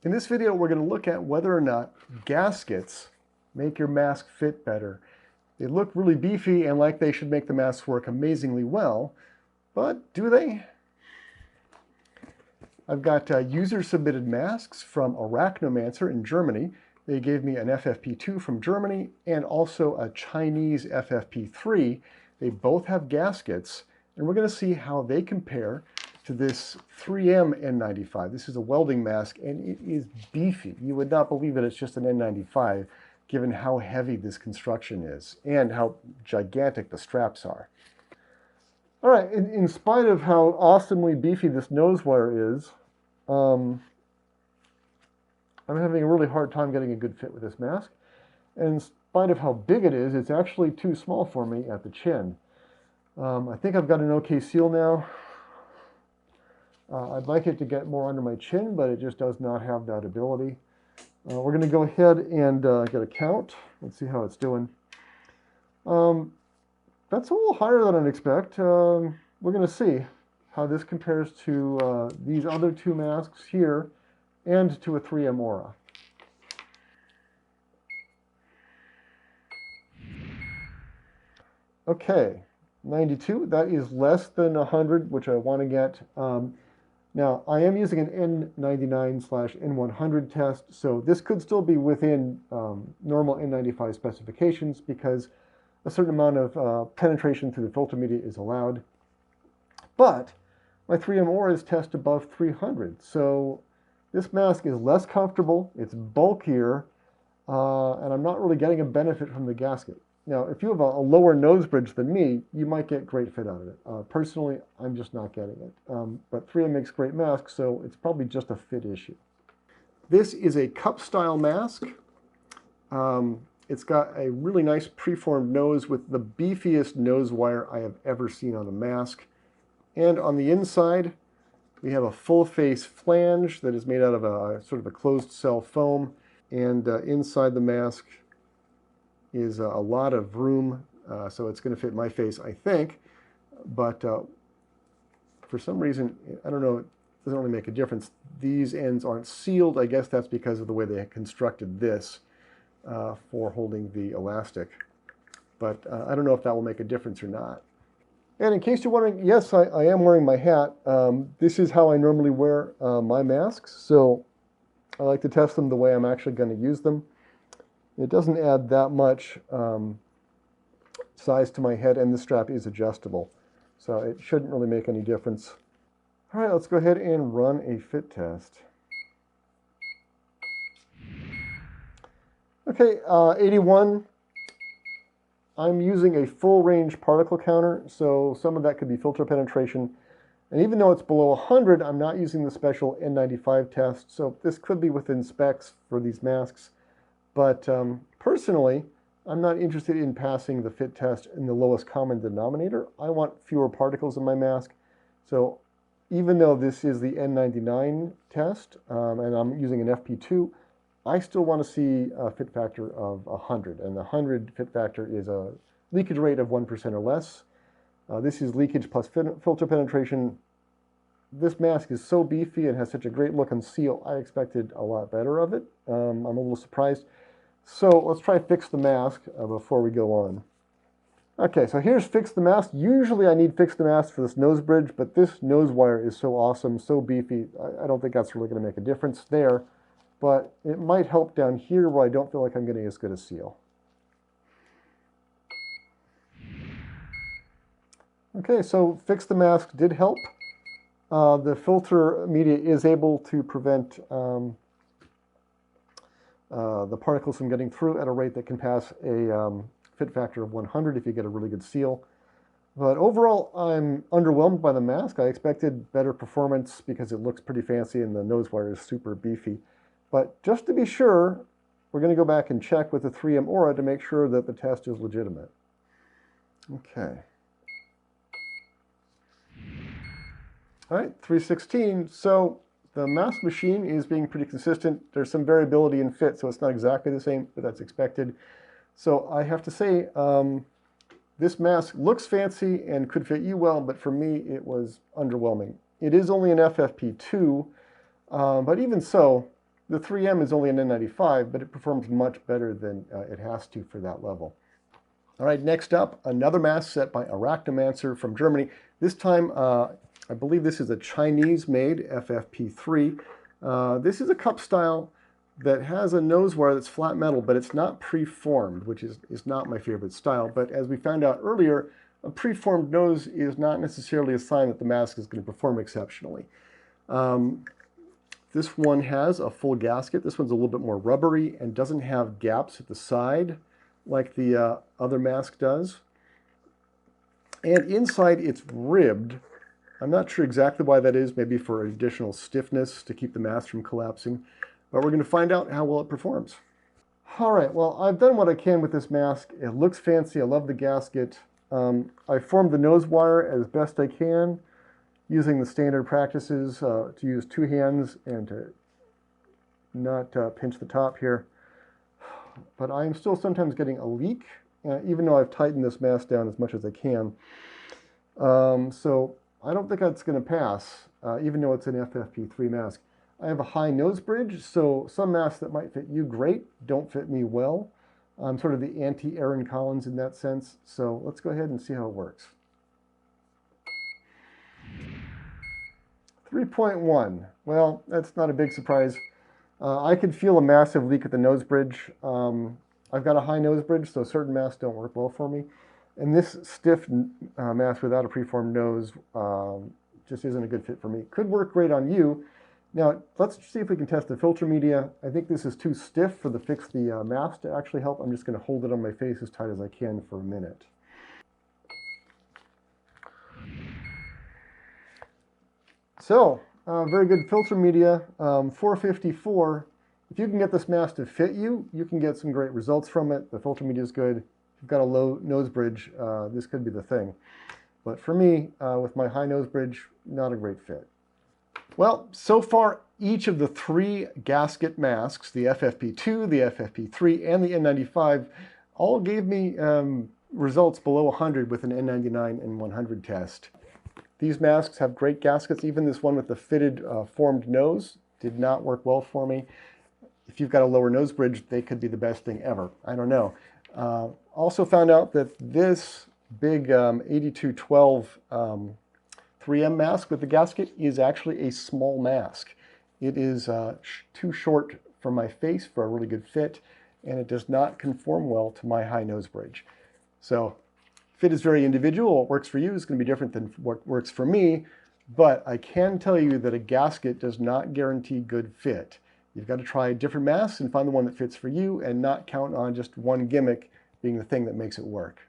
In this video, we're going to look at whether or not gaskets make your mask fit better. They look really beefy and like they should make the masks work amazingly well, but do they? I've got user-submitted masks from Arachnomancer in Germany. They gave me an FFP2 from Germany and also a Chinese FFP3. They both have gaskets, and we're going to see how they compare to this 3M N95. This is a welding mask, and it is beefy. You would not believe that it's just an N95, given how heavy this construction is and how gigantic the straps are. All right, in spite of how awesomely beefy this nose wire is, I'm having a really hard time getting a good fit with this mask. And in spite of how big it is, it's actually too small for me at the chin. I think I've got an okay seal now. I'd like it to get more under my chin, but it just does not have that ability. We're going to go ahead and get a count. Let's see how it's doing. That's a little higher than I'd expect. We're going to see how this compares to these other two masks here and to a 3M Aura. Okay, 92. That is less than 100, which I want to get. Now, I am using an N99/N100 test, so this could still be within normal N95 specifications because a certain amount of penetration through the filter media is allowed. But my 3M Auras test above 300, so this mask is less comfortable, it's bulkier, and I'm not really getting a benefit from the gasket. Now, if you have a lower nose bridge than me, you might get great fit out of it. Personally, I'm just not getting it. But 3M makes great masks, so it's probably just a fit issue. This is a cup-style mask. It's got a really nice preformed nose with the beefiest nose wire I have ever seen on a mask. And on the inside, we have a full-face flange that is made out of a sort of a closed-cell foam. And inside the mask is a lot of room, so it's going to fit my face, I think. But for some reason, I don't know, it doesn't really make a difference. These ends aren't sealed. I guess that's because of the way they constructed this for holding the elastic. But I don't know if that will make a difference or not. And in case you're wondering, yes, I am wearing my hat. This is how I normally wear my masks, so I like to test them the way I'm actually going to use them. It doesn't add that much size to my head, and the strap is adjustable, so it shouldn't really make any difference. All right, let's go ahead and run a fit test. Okay, 81. I'm using a full range particle counter, so some of that could be filter penetration. And even though it's below 100, I'm not using the special N95 test, so this could be within specs for these masks. But personally, I'm not interested in passing the fit test in the lowest common denominator. I want fewer particles in my mask. So even though this is the N99 test, and I'm using an FP2, I still want to see a fit factor of 100. And the 100 fit factor is a leakage rate of 1% or less. This is leakage plus filter penetration. This mask is so beefy and has such a great look and seal, I expected a lot better of it. I'm a little surprised. So let's try fix the mask before we go on. Okay, so here's fix the mask. Usually I need fix the mask for this nose bridge, but this nose wire is so awesome, so beefy, I don't think that's really going to make a difference there. But it might help down here where I don't feel like I'm getting as good a seal. Okay, so fix the mask did help. The filter media is able to prevent the particles from getting through at a rate that can pass a fit factor of 100 if you get a really good seal. But overall, I'm underwhelmed by the mask. I expected better performance because it looks pretty fancy and the nose wire is super beefy. But just to be sure, we're going to go back and check with the 3M Aura to make sure that the test is legitimate. Okay. All right, 316. So the mask machine is being pretty consistent. There's some variability in fit, so it's not exactly the same, but that's expected. So I have to say, this mask looks fancy and could fit you well, but for me, it was underwhelming. It is only an FFP2, but even so, The 3M is only an N95, but it performs much better than it has to for that level. All right, next up, another mask set by Arachnomancer from Germany. This time, I believe this is a Chinese-made FFP3. This is a cup style that has a nose wire that's flat metal, but it's not preformed, which is not my favorite style. But as we found out earlier, a preformed nose is not necessarily a sign that the mask is going to perform exceptionally. This one has a full gasket. This one's a little bit more rubbery and doesn't have gaps at the side like the other mask does. And inside it's ribbed. I'm not sure exactly why that is, maybe for additional stiffness to keep the mask from collapsing, but we're going to find out how well it performs. All right, well, I've done what I can with this mask. It looks fancy. I love the gasket. I formed the nose wire as best I can, using the standard practices to use two hands and to not pinch the top here. But I am still sometimes getting a leak, even though I've tightened this mask down as much as I can. So I don't think that's going to pass, even though it's an FFP3 mask. I have a high nose bridge, so some masks that might fit you great don't fit me well. I'm sort of the anti-Aaron Collins in that sense, so let's go ahead and see how it works. 3.1. Well, that's not a big surprise. I could feel a massive leak at the nose bridge. I've got a high nose bridge, so certain masks don't work well for me. And this stiff mask without a preformed nose just isn't a good fit for me. Could work great on you. Now, let's see if we can test the filter media. I think this is too stiff for the Fix the Mask to actually help. I'm just going to hold it on my face as tight as I can for a minute. So, very good filter media, 454. If you can get this mask to fit you, you can get some great results from it. The filter media is good. If you've got a low nose bridge, this could be the thing. But for me, with my high nose bridge, not a great fit. Well, so far, each of the three gasket masks, the FFP2, the FFP3, and the N95, all gave me results below 100 with an N99 and 100 test. These masks have great gaskets. Even this one with the fitted formed nose did not work well for me. If you've got a lower nose bridge, they could be the best thing ever. I don't know. Also found out that this big 8212 3M mask with the gasket is actually a small mask. It is too short for my face for a really good fit, and it does not conform well to my high nose bridge. So fit is very individual. What works for you is going to be different than what works for me, but I can tell you that a gasket does not guarantee good fit. You've got to try different masks and find the one that fits for you and not count on just one gimmick being the thing that makes it work.